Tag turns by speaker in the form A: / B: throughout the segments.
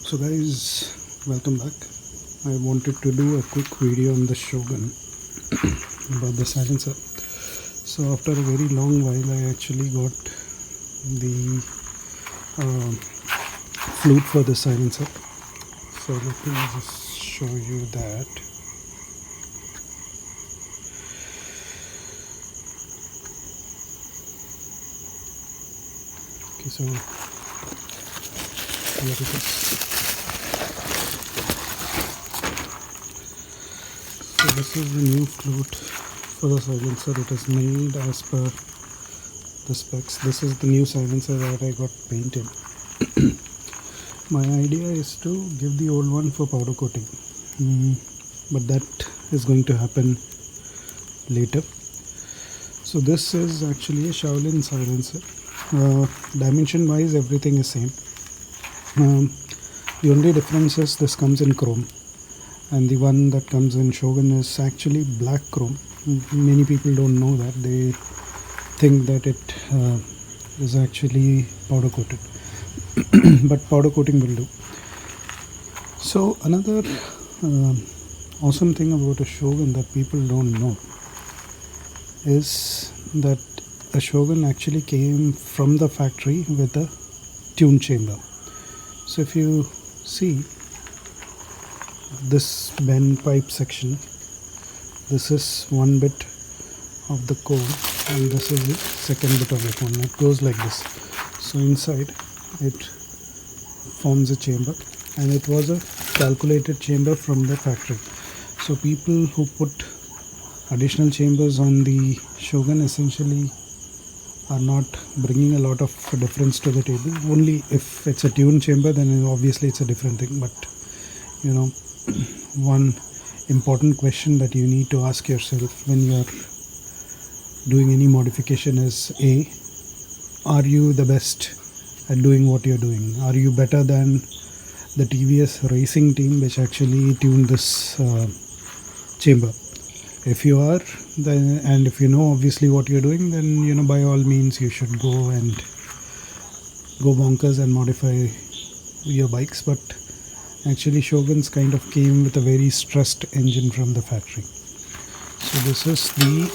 A: So guys, welcome back. I wanted to do a quick video on the Shogun about the silencer. So after a very long while I actually got the flute for the silencer. So let me just show you that. Okay, so here it is. So this is the new flute for the silencer. It is made as per the specs. This is the new silencer that I got painted. My idea is to give the old one for powder coating, but that is going to happen later. So this is actually a Shaolin silencer. Dimension wise everything is same. The only difference is this comes in chrome, and the one that comes in Shogun is actually black chrome. Many people don't know that. They think that it is actually powder coated, but powder coating will do. So another awesome thing about a Shogun that people don't know is that a Shogun actually came from the factory with a tune chamber. So if you see this bend pipe section, this is one bit of the core and this is the second bit of it. One, it goes like this. So inside it forms a chamber, and it was a calculated chamber from the factory. So people who put additional chambers on the Shogun essentially are not bringing a lot of difference to the table. Only if it's a tune chamber, then obviously it's a different thing. But you know, one important question that you need to ask yourself when you're doing any modification is are you the best at doing what you're doing? Are you better than the TVS racing team which actually tuned this chamber? If you are, then, and if you know obviously what you're doing, then by all means you should go bonkers and modify your bikes. But actually Shoguns kind of came with a very stressed engine from the factory. So this is the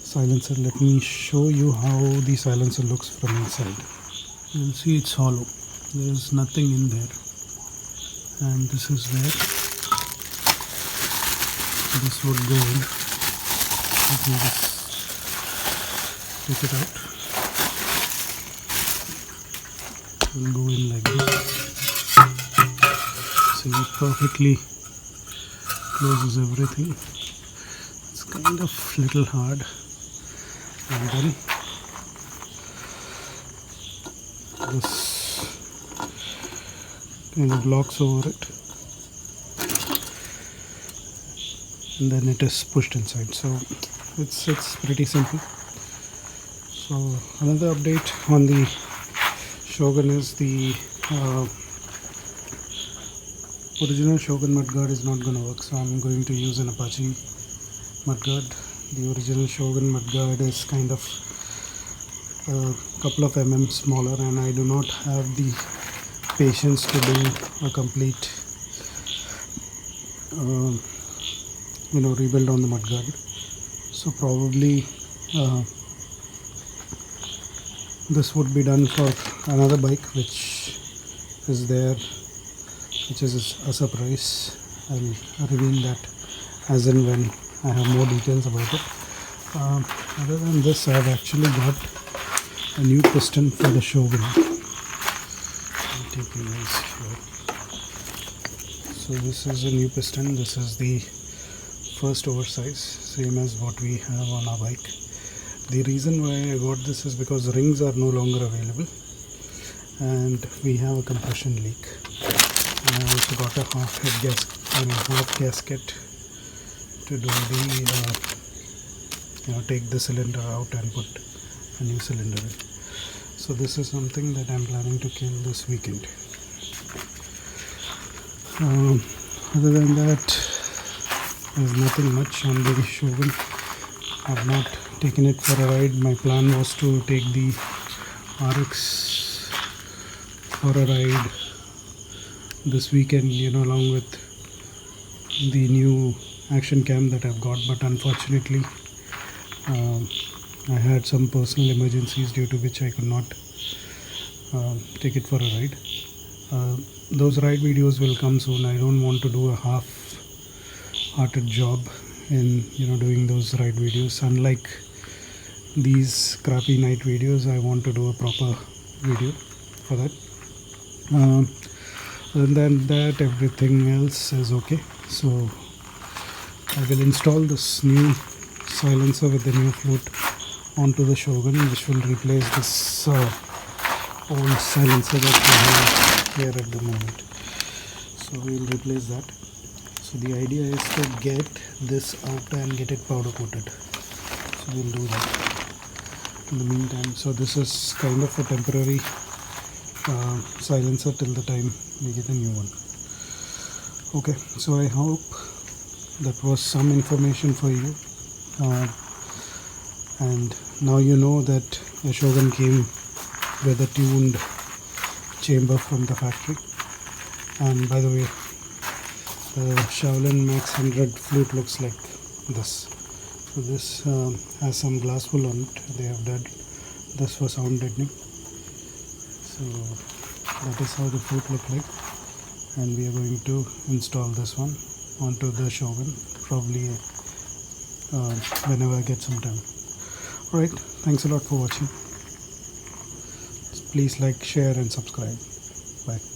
A: silencer. Let me show you how the silencer looks from inside. You'll see it's hollow. There is nothing in there. And this is where this would go in. Let me just take it out. It will go in like this. So it perfectly closes everything. It's kind of little hard, and then this kind of locks over it, and then it is pushed inside. So it's pretty simple. So another update on the Shogun is the original Shogun mudguard is not going to work, so I'm going to use an Apache mudguard. The original Shogun mudguard is kind of a couple of smaller, and I do not have the patience to do a complete rebuild on the mudguard. So probably this would be done for another bike which is there, which is a surprise. I'll reveal that as and when I have more details about it. Other than this, I've actually got a new piston for the Shogun. So this is a new piston. This is the first oversize, same as what we have on our bike. The reason why I got this is because rings are no longer available and we have a compression leak. And I also got a half gasket to do the take the cylinder out and put a new cylinder in. So this is something that I'm planning to kill this weekend. Other than that, there's nothing much on the Shogun. I've not taken it for a ride. My plan was to take the RX for a ride this weekend, along with the new action cam that I've got, but unfortunately I had some personal emergencies due to which I could not take it for a ride. Those ride videos will come soon. I don't want to do a half-hearted job in doing those ride videos. Unlike these crappy night videos, I want to do a proper video for that. Other than that, everything else is okay. So I will install this new silencer with the new flute onto the Shogun, which will replace this old silencer that we have here at the moment. So we will replace that. So the idea is to get this out and get it powder coated. So we'll do that in the meantime. So this is kind of a temporary silencer till the time we get a new one. Okay, so I hope that was some information for you, and now you know that a Shogun came with a tuned chamber from the factory. And by the way, the Shaolin Max 100 flute looks like this. So this has some glass wool on it. They have done this for sound deadening. So that is how the flute look like, and we are going to install this one onto the Shogun probably whenever I get some time. Alright, thanks a lot for watching. Please like, share and subscribe. Bye.